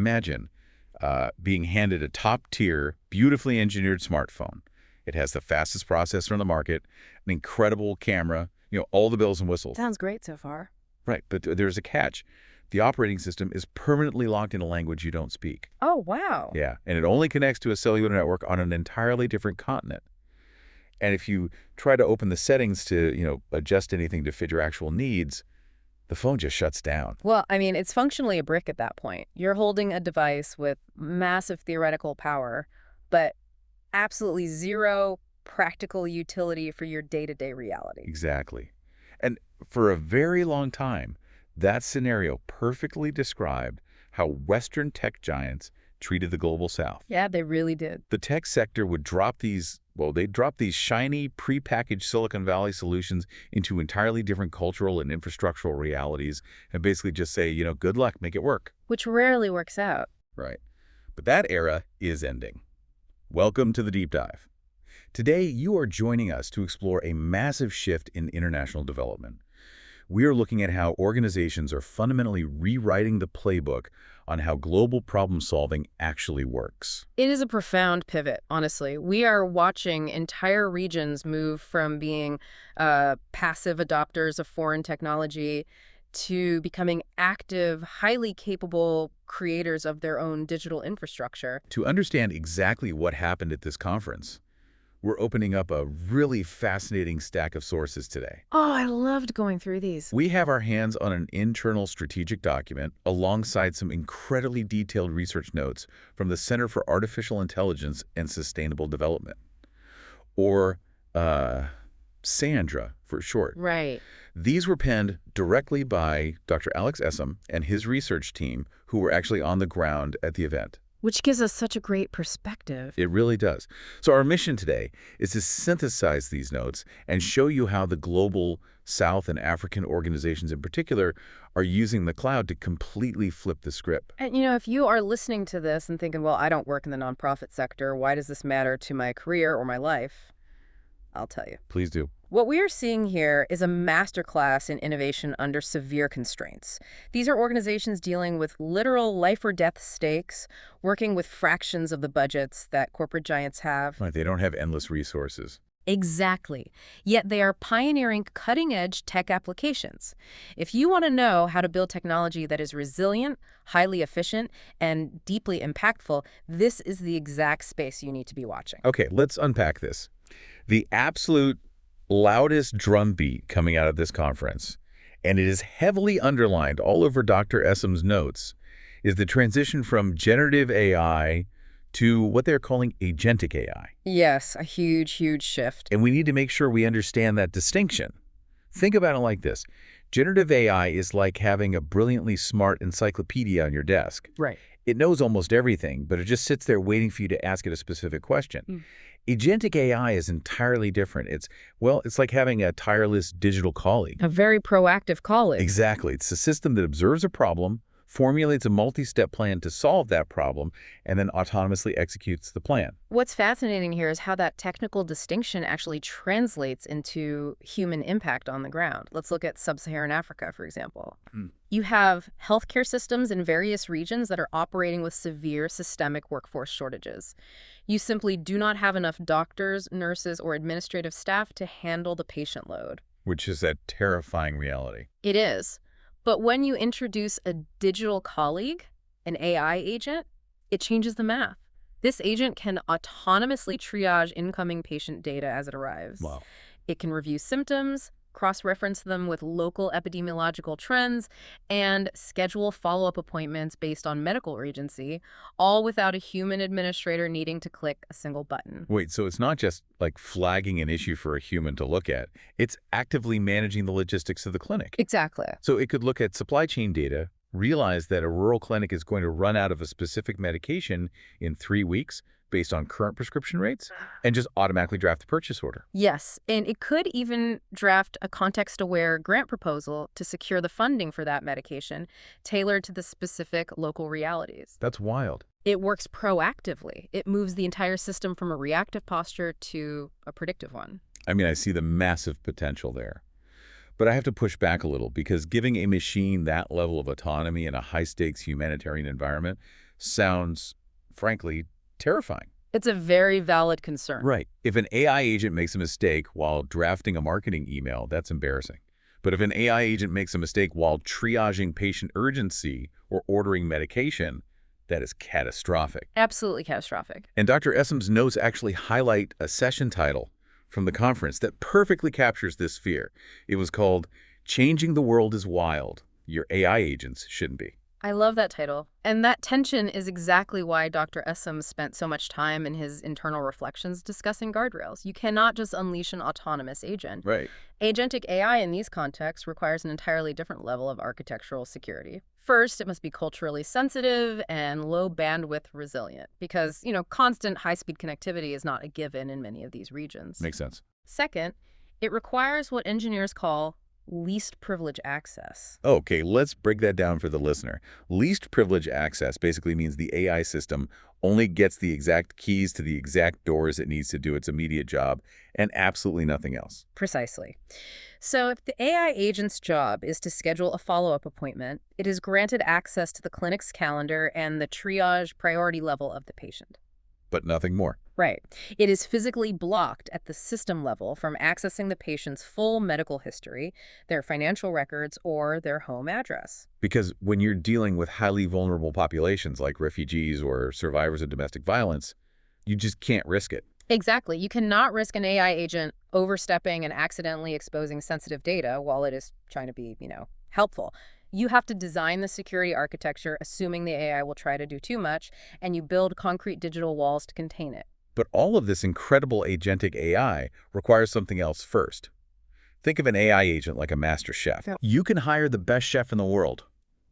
Imagine being handed a top-tier, beautifully engineered smartphone. It has the fastest processor on the market, an incredible camera, all the bells and whistles. Sounds great so far. Right, but there's a catch. The operating system is permanently locked in a language you don't speak. Oh, wow. Yeah, and it only connects to a cellular network on an entirely different continent. And if you try to open the settings to, adjust anything to fit your actual needs, the phone just shuts down. Well, I mean, it's functionally a brick at that point. You're holding a device with massive theoretical power, but absolutely zero practical utility for your day-to-day reality. Exactly. And for a very long time, that scenario perfectly described how Western tech giants treated the global South. Yeah, they really did. The tech sector would drop these shiny, prepackaged Silicon Valley solutions into entirely different cultural and infrastructural realities and basically just say, good luck, make it work. Which rarely works out. Right. But that era is ending. Welcome to the Deep Dive. Today, you are joining us to explore a massive shift in international development. We are looking at how organizations are fundamentally rewriting the playbook on how global problem-solving actually works. It is a profound pivot, honestly. We are watching entire regions move from being passive adopters of foreign technology to becoming active, highly capable creators of their own digital infrastructure. To understand exactly what happened at this conference, we're opening up a really fascinating stack of sources today. Oh, I loved going through these. We have our hands on an internal strategic document alongside some incredibly detailed research notes from the Center for Artificial Intelligence and Sustainable Development, or SANDRA for short. Right. These were penned directly by Dr. Alex Essome and his research team, who were actually on the ground at the event. Which gives us such a great perspective. It really does. So our mission today is to synthesize these notes and show you how the global South and African organizations in particular are using the cloud to completely flip the script. And, if you are listening to this and thinking, well, I don't work in the nonprofit sector, why does this matter to my career or my life? I'll tell you. Please do. What we are seeing here is a masterclass in innovation under severe constraints. These are organizations dealing with literal life or death stakes, working with fractions of the budgets that corporate giants have. Right, they don't have endless resources. Exactly. Yet they are pioneering cutting-edge tech applications. If you want to know how to build technology that is resilient, highly efficient, and deeply impactful, this is the exact space you need to be watching. Okay, let's unpack this. The absolute loudest drumbeat coming out of this conference, and it is heavily underlined all over Dr. Essome's notes, is the transition from generative AI to what they're calling agentic AI. Yes, a huge, huge shift. And we need to make sure we understand that distinction. Think about it like this. Generative AI is like having a brilliantly smart encyclopedia on your desk. Right. It knows almost everything, but it just sits there waiting for you to ask it a specific question. Agentic AI is entirely different. It's like having a tireless digital colleague. A very proactive colleague. Exactly. It's a system that observes a problem, formulates a multi-step plan to solve that problem, and then autonomously executes the plan. What's fascinating here is how that technical distinction actually translates into human impact on the ground. Let's look at sub-Saharan Africa, for example. You have healthcare systems in various regions that are operating with severe systemic workforce shortages. You simply do not have enough doctors, nurses, or administrative staff to handle the patient load. Which is a terrifying reality. It is. But when you introduce a digital colleague, an AI agent, it changes the math. This agent can autonomously triage incoming patient data as it arrives. Wow. It can review symptoms, cross-reference them with local epidemiological trends, and schedule follow-up appointments based on medical urgency, all without a human administrator needing to click a single button. Wait, so it's not just like flagging an issue for a human to look at. It's actively managing the logistics of the clinic. Exactly. So it could look at supply chain data, realize that a rural clinic is going to run out of a specific medication in 3 weeks based on current prescription rates, and just automatically draft the purchase order. Yes, and it could even draft a context-aware grant proposal to secure the funding for that medication, tailored to the specific local realities. That's wild. It works proactively. It moves the entire system from a reactive posture to a predictive one. I mean, I see the massive potential there. But I have to push back a little, because giving a machine that level of autonomy in a high-stakes humanitarian environment sounds, frankly, terrifying. It's a very valid concern. Right. If an AI agent makes a mistake while drafting a marketing email, that's embarrassing. But if an AI agent makes a mistake while triaging patient urgency or ordering medication, that is catastrophic. Absolutely catastrophic. And Dr. Essome's notes actually highlight a session title from the conference that perfectly captures this fear. It was called "Changing the World is Wild. Your AI Agents Shouldn't Be." I love that title. And that tension is exactly why Dr. Essome spent so much time in his internal reflections discussing guardrails. You cannot just unleash an autonomous agent. Right. Agentic AI in these contexts requires an entirely different level of architectural security. First, it must be culturally sensitive and low bandwidth resilient because, constant high-speed connectivity is not a given in many of these regions. Makes sense. Second, it requires what engineers call least privilege access. Okay, let's break that down for the listener. Least privilege access basically means the AI system only gets the exact keys to the exact doors it needs to do its immediate job and absolutely nothing else. Precisely. So if the AI agent's job is to schedule a follow-up appointment, it is granted access to the clinic's calendar and the triage priority level of the patient. But nothing more. Right. It is physically blocked at the system level from accessing the patient's full medical history, their financial records, or their home address. Because when you're dealing with highly vulnerable populations like refugees or survivors of domestic violence, you just can't risk it. Exactly. You cannot risk an AI agent overstepping and accidentally exposing sensitive data while it is trying to be, helpful. You have to design the security architecture assuming the AI will try to do too much, and you build concrete digital walls to contain it. But all of this incredible agentic AI requires something else first. Think of an AI agent like a master chef. Yeah. You can hire the best chef in the world,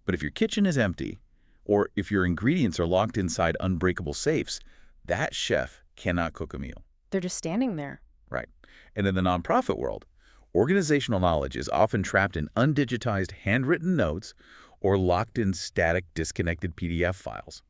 but if your kitchen is empty, or if your ingredients are locked inside unbreakable safes, that chef cannot cook a meal. They're just standing there. Right. And in the nonprofit world, organizational knowledge is often trapped in undigitized handwritten notes or locked in static, disconnected PDF files.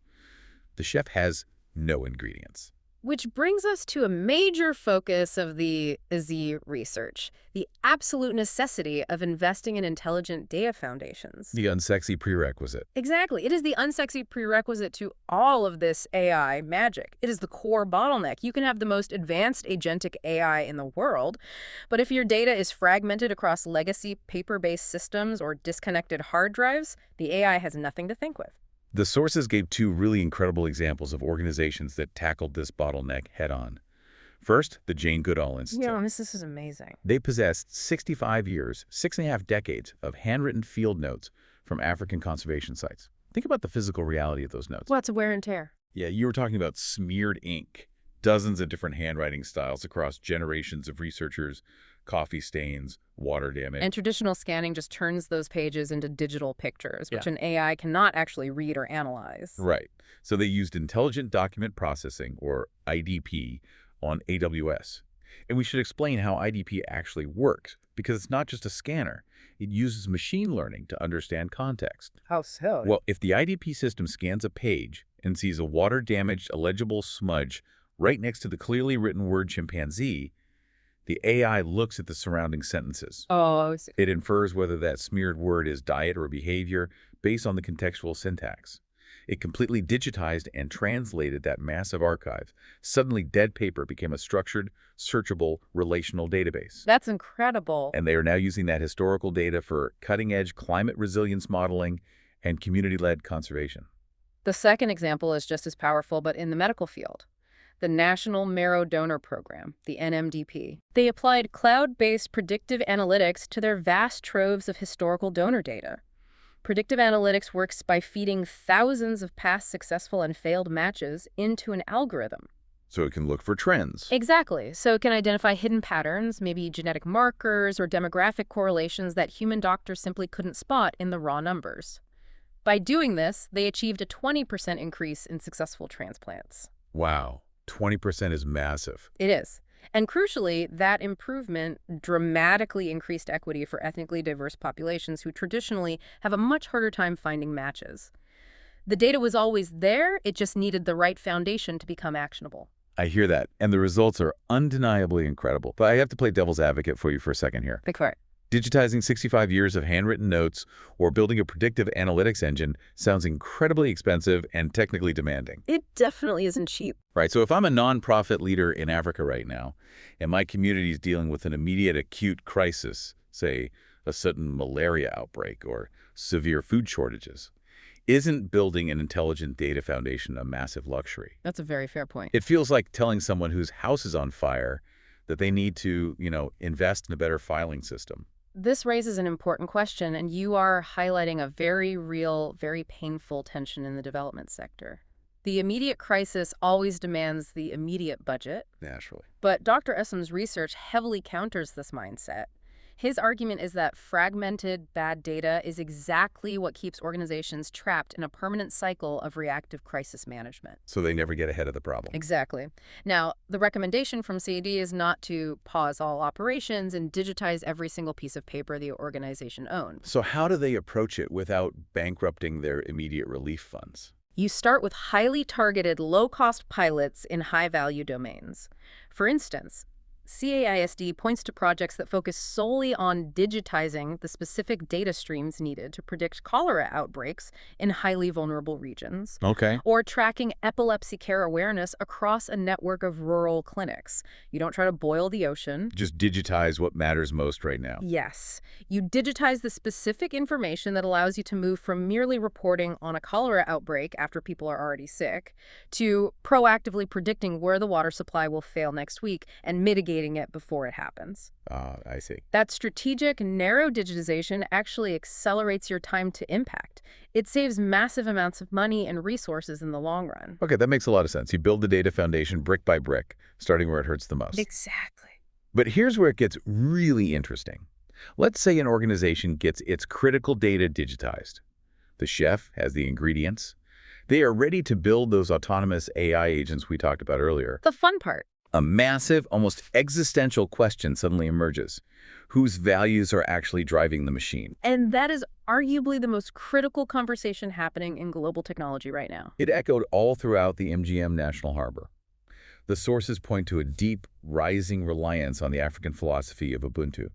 The chef has no ingredients. Which brings us to a major focus of the Z research, the absolute necessity of investing in intelligent data foundations. The unsexy prerequisite. Exactly. It is the unsexy prerequisite to all of this AI magic. It is the core bottleneck. You can have the most advanced agentic AI in the world, but if your data is fragmented across legacy paper-based systems or disconnected hard drives, the AI has nothing to think with. The sources gave two really incredible examples of organizations that tackled this bottleneck head-on. First, the Jane Goodall Institute. Yeah, this is amazing. They possessed 65 years, 6.5 decades of handwritten field notes from African conservation sites. Think about the physical reality of those notes. Lots of wear and tear. Yeah, you were talking about smeared ink, dozens of different handwriting styles across generations of researchers, coffee stains, water damage. And traditional scanning just turns those pages into digital pictures, which an AI cannot actually read or analyze. Right. So they used Intelligent Document Processing, or IDP, on AWS. And we should explain how IDP actually works, because it's not just a scanner. It uses machine learning to understand context. How so? Well, if the IDP system scans a page and sees a water-damaged, illegible smudge right next to the clearly written word chimpanzee, the AI looks at the surrounding sentences. Oh, I see. It infers whether that smeared word is diet or behavior based on the contextual syntax. It completely digitized and translated that massive archive. Suddenly, dead paper became a structured, searchable, relational database. That's incredible. And they are now using that historical data for cutting-edge climate resilience modeling and community-led conservation. The second example is just as powerful, but in the medical field. The National Marrow Donor Program, the NMDP. They applied cloud-based predictive analytics to their vast troves of historical donor data. Predictive analytics works by feeding thousands of past successful and failed matches into an algorithm. So it can look for trends. Exactly. So it can identify hidden patterns, maybe genetic markers or demographic correlations that human doctors simply couldn't spot in the raw numbers. By doing this, they achieved a 20% increase in successful transplants. Wow. 20% is massive. It is. And crucially, that improvement dramatically increased equity for ethnically diverse populations who traditionally have a much harder time finding matches. The data was always there, it just needed the right foundation to become actionable. I hear that, and the results are undeniably incredible. But I have to play devil's advocate for you for a second here. Think for it. Digitizing 65 years of handwritten notes or building a predictive analytics engine sounds incredibly expensive and technically demanding. It definitely isn't cheap. Right, so if I'm a nonprofit leader in Africa right now, and my community is dealing with an immediate acute crisis, say a sudden malaria outbreak or severe food shortages, isn't building an intelligent data foundation a massive luxury? That's a very fair point. It feels like telling someone whose house is on fire that they need to, invest in a better filing system. This raises an important question, and you are highlighting a very real, very painful tension in the development sector. The immediate crisis always demands the immediate budget, Naturally. but Dr. Essome's research heavily counters this mindset. His argument is that fragmented, bad data is exactly what keeps organizations trapped in a permanent cycle of reactive crisis management. So they never get ahead of the problem. Exactly. Now, the recommendation from CAD is not to pause all operations and digitize every single piece of paper the organization owns. So how do they approach it without bankrupting their immediate relief funds? You start with highly targeted, low-cost pilots in high-value domains. For instance, CAISD points to projects that focus solely on digitizing the specific data streams needed to predict cholera outbreaks in highly vulnerable regions. Okay. Or tracking epilepsy care awareness across a network of rural clinics. You don't try to boil the ocean. Just digitize what matters most right now. Yes. You digitize the specific information that allows you to move from merely reporting on a cholera outbreak after people are already sick to proactively predicting where the water supply will fail next week and mitigating it before it happens. I see. That strategic, narrow digitization actually accelerates your time to impact. It saves massive amounts of money and resources in the long run. Okay, that makes a lot of sense. You build the data foundation brick by brick, starting where it hurts the most. Exactly. But here's where it gets really interesting. Let's say an organization gets its critical data digitized. The chef has the ingredients. They are ready to build those autonomous AI agents we talked about earlier. The fun part. A massive, almost existential question suddenly emerges. Whose values are actually driving the machine? And that is arguably the most critical conversation happening in global technology right now. It echoed all throughout the MGM National Harbor. The sources point to a deep, rising reliance on the African philosophy of Ubuntu.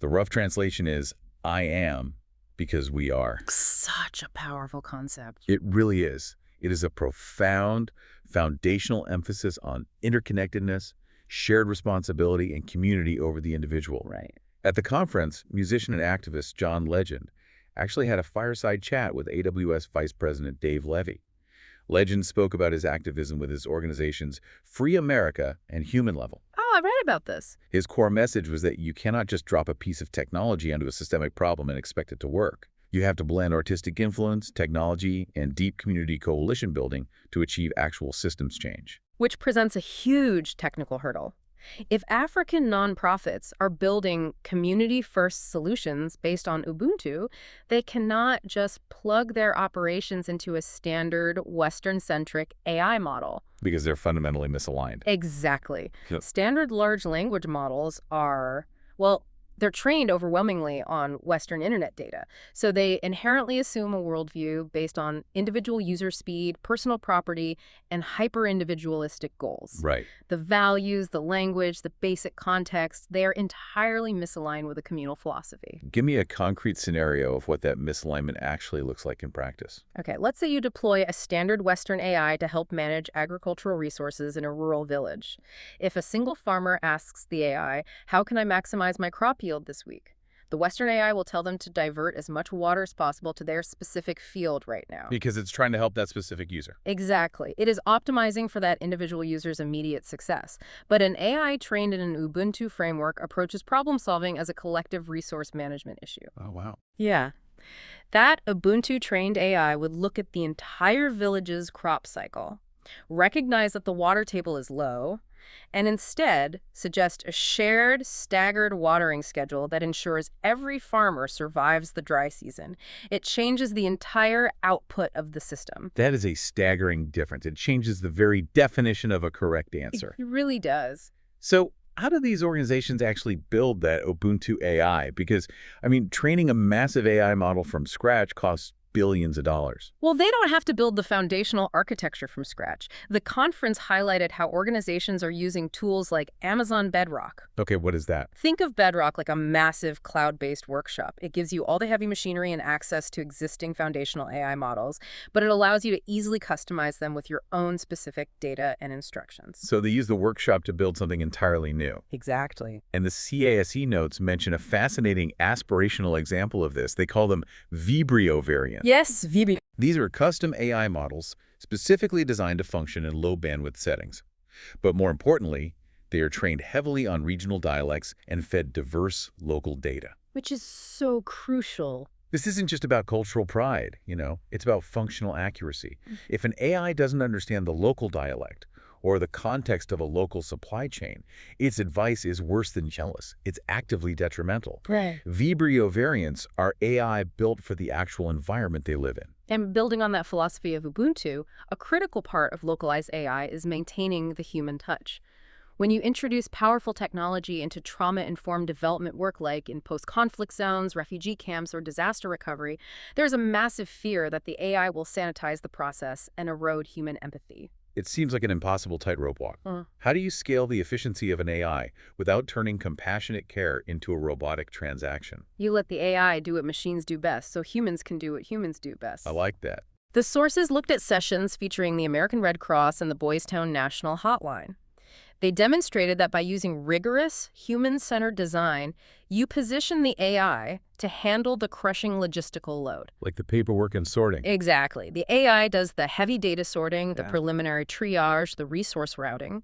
The rough translation is, I am because we are. Such a powerful concept. It really is. It is a profound, foundational emphasis on interconnectedness, shared responsibility, and community over the individual. Right. At the conference, musician and activist John Legend actually had a fireside chat with AWS Vice President Dave Levy. Legend spoke about his activism with his organizations Free America and Human Level. Oh, I read about this. His core message was that you cannot just drop a piece of technology onto a systemic problem and expect it to work. You have to blend artistic influence, technology, and deep community coalition building to achieve actual systems change. Which presents a huge technical hurdle. If African nonprofits are building community-first solutions based on Ubuntu, they cannot just plug their operations into a standard Western-centric AI model. Because they're fundamentally misaligned. Exactly. Yep. Standard large language models are, well, they're trained overwhelmingly on Western internet data. So they inherently assume a worldview based on individual user speed, personal property, and hyper-individualistic goals. Right. The values, the language, the basic context, they are entirely misaligned with a communal philosophy. Give me a concrete scenario of what that misalignment actually looks like in practice. Okay, let's say you deploy a standard Western AI to help manage agricultural resources in a rural village. If a single farmer asks the AI, how can I maximize my crop yield this week? The Western AI will tell them to divert as much water as possible to their specific field right now. Because it's trying to help that specific user. Exactly. It is optimizing for that individual user's immediate success. But an AI trained in an Ubuntu framework approaches problem solving as a collective resource management issue. Oh, wow. Yeah. That Ubuntu-trained AI would look at the entire village's crop cycle, recognize that the water table is low, and instead suggest a shared, staggered watering schedule that ensures every farmer survives the dry season. It changes the entire output of the system. That is a staggering difference. It changes the very definition of a correct answer. It really does. So how do these organizations actually build that Ubuntu AI? Because, training a massive AI model from scratch costs billions of dollars. Well, they don't have to build the foundational architecture from scratch. The conference highlighted how organizations are using tools like Amazon Bedrock. Okay, what is that? Think of Bedrock like a massive cloud-based workshop. It gives you all the heavy machinery and access to existing foundational AI models, but it allows you to easily customize them with your own specific data and instructions. So they use the workshop to build something entirely new. Exactly. And the CASE notes mention a fascinating aspirational example of this. They call them Vibrio variants. Yes, VB. These are custom AI models specifically designed to function in low bandwidth settings. But more importantly, they are trained heavily on regional dialects and fed diverse local data. Which is so crucial. This isn't just about cultural pride, it's about functional accuracy. If an AI doesn't understand the local dialect or the context of a local supply chain, its advice is worse than jealous. It's actively detrimental. Right. Vibrio variants are AI built for the actual environment they live in. And building on that philosophy of Ubuntu, a critical part of localized AI is maintaining the human touch. When you introduce powerful technology into trauma-informed development work like in post-conflict zones, refugee camps, or disaster recovery, there's a massive fear that the AI will sanitize the process and erode human empathy. It seems like an impossible tightrope walk. How do you scale the efficiency of an AI without turning compassionate care into a robotic transaction? You let the AI do what machines do best, so humans can do what humans do best. I like that. The sources looked at sessions featuring the American Red Cross and the Boys Town National Hotline. They demonstrated that by using rigorous, human-centered design, you position the AI to handle the crushing logistical load. Like the paperwork and sorting. Exactly. The AI does the heavy data sorting, the preliminary triage, the resource routing.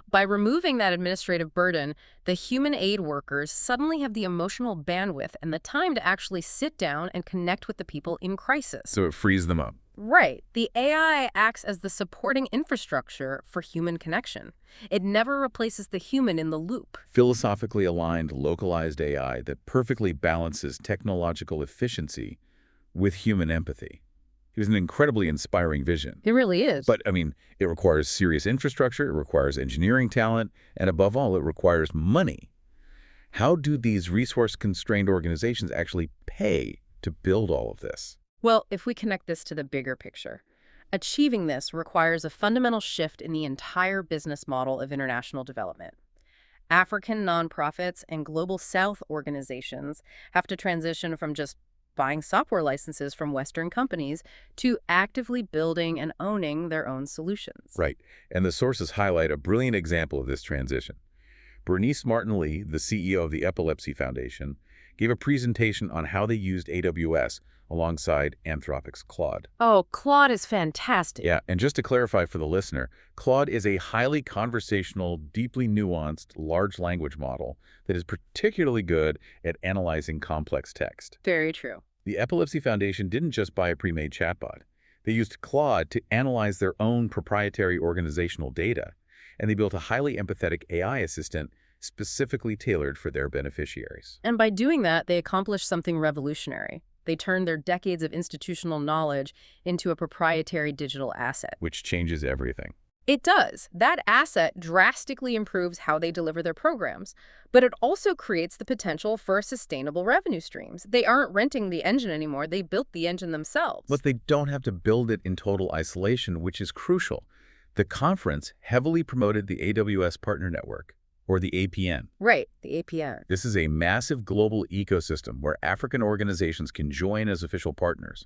By removing that administrative burden, the human aid workers suddenly have the emotional bandwidth and the time to actually sit down and connect with the people in crisis. So it frees them up. Right. The AI acts as the supporting infrastructure for human connection. It never replaces the human in the loop. Philosophically aligned, localized AI that perfectly balances technological efficiency with human empathy. It was an incredibly inspiring vision. It really is. But, it requires serious infrastructure, it requires engineering talent, and above all, it requires money. How do these resource-constrained organizations actually pay to build all of this? Well, if we connect this to the bigger picture, achieving this requires a fundamental shift in the entire business model of international development. African nonprofits and Global South organizations have to transition from just buying software licenses from Western companies to actively building and owning their own solutions. Right. And the sources highlight a brilliant example of this transition. Bernice Martin-Lee, the CEO of the Epilepsy Foundation, gave a presentation on how they used AWS alongside Anthropic's Claude. Oh, Claude is fantastic. Yeah, and just to clarify for the listener, Claude is a highly conversational, deeply nuanced, large language model that is particularly good at analyzing complex text. Very true. The Epilepsy Foundation didn't just buy a pre-made chatbot. They used Claude to analyze their own proprietary organizational data, and they built a highly empathetic AI assistant specifically tailored for their beneficiaries. And by doing that, they accomplished something revolutionary. They turned their decades of institutional knowledge into a proprietary digital asset. Which changes everything. It does. That asset drastically improves how they deliver their programs, but it also creates the potential for sustainable revenue streams. They aren't renting the engine anymore. They built the engine themselves. But they don't have to build it in total isolation, which is crucial. The conference heavily promoted the AWS Partner Network, or the APN. Right, the APN. This is a massive global ecosystem where African organizations can join as official partners.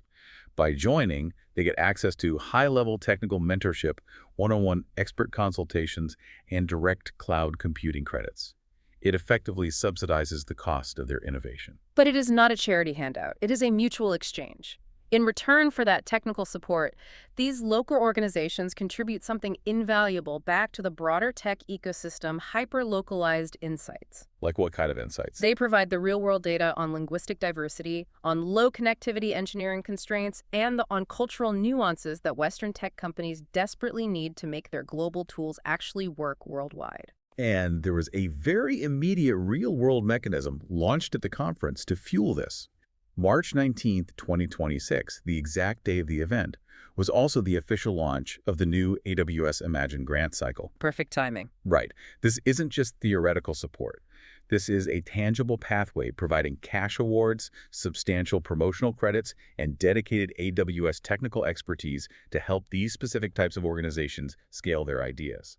By joining, they get access to high-level technical mentorship, one-on-one expert consultations, and direct cloud computing credits. It effectively subsidizes the cost of their innovation. But it is not a charity handout. It is a mutual exchange. In return for that technical support, these local organizations contribute something invaluable back to the broader tech ecosystem, hyper-localized insights. Like what kind of insights? They provide the real-world data on linguistic diversity, on low-connectivity engineering constraints, and on cultural nuances that Western tech companies desperately need to make their global tools actually work worldwide. And there was a very immediate real-world mechanism launched at the conference to fuel this. March 19, 2026, the exact day of the event, was also the official launch of the new AWS Imagine Grant cycle. Perfect timing. Right. This isn't just theoretical support. This is a tangible pathway providing cash awards, substantial promotional credits, and dedicated AWS technical expertise to help these specific types of organizations scale their ideas.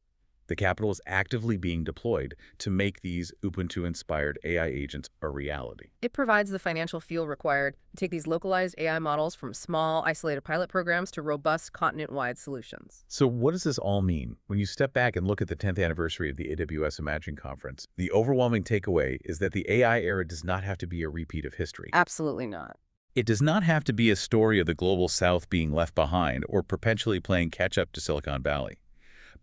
The capital is actively being deployed to make these Ubuntu-inspired AI agents a reality. It provides the financial fuel required to take these localized AI models from small, isolated pilot programs to robust, continent-wide solutions. So what does this all mean? When you step back and look at the 10th anniversary of the AWS Imagine conference, the overwhelming takeaway is that the AI era does not have to be a repeat of history. Absolutely not. It does not have to be a story of the global south being left behind or perpetually playing catch-up to Silicon Valley.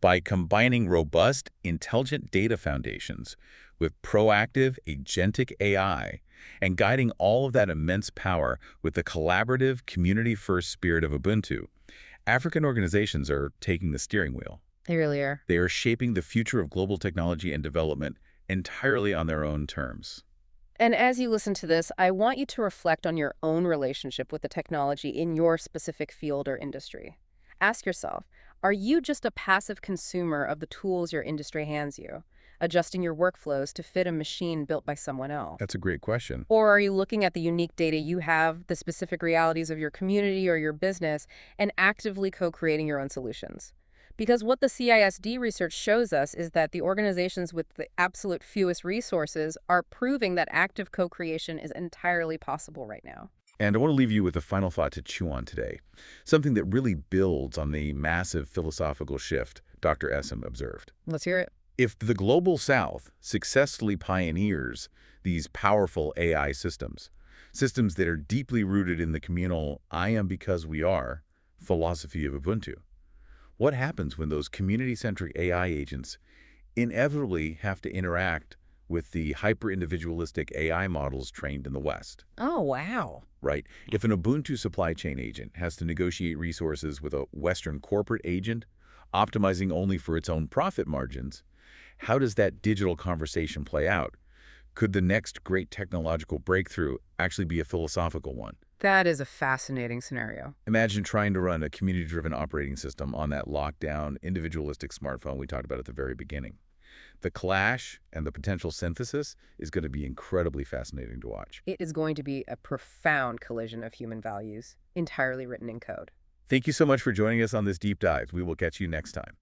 By combining robust, intelligent data foundations with proactive, agentic AI and guiding all of that immense power with the collaborative, community-first spirit of Ubuntu, African organizations are taking the steering wheel. They really are. They are shaping the future of global technology and development entirely on their own terms. And as you listen to this, I want you to reflect on your own relationship with the technology in your specific field or industry. Ask yourself, are you just a passive consumer of the tools your industry hands you, adjusting your workflows to fit a machine built by someone else? That's a great question. Or are you looking at the unique data you have, the specific realities of your community or your business, and actively co-creating your own solutions? Because what the CISD research shows us is that the organizations with the absolute fewest resources are proving that active co-creation is entirely possible right now. And I want to leave you with a final thought to chew on today, something that really builds on the massive philosophical shift Dr. Essome observed. Let's hear it. If the global south successfully pioneers these powerful AI systems that are deeply rooted in the communal "I am because we are" philosophy of Ubuntu, what happens when those community-centric AI agents inevitably have to interact with the hyper-individualistic AI models trained in the West? Oh, wow. Right? If an Ubuntu supply chain agent has to negotiate resources with a Western corporate agent, optimizing only for its own profit margins, how does that digital conversation play out? Could the next great technological breakthrough actually be a philosophical one? That is a fascinating scenario. Imagine trying to run a community-driven operating system on that lockdown, individualistic smartphone we talked about at the very beginning. The clash and the potential synthesis is going to be incredibly fascinating to watch. It is going to be a profound collision of human values, entirely written in code. Thank you so much for joining us on this deep dive. We will catch you next time.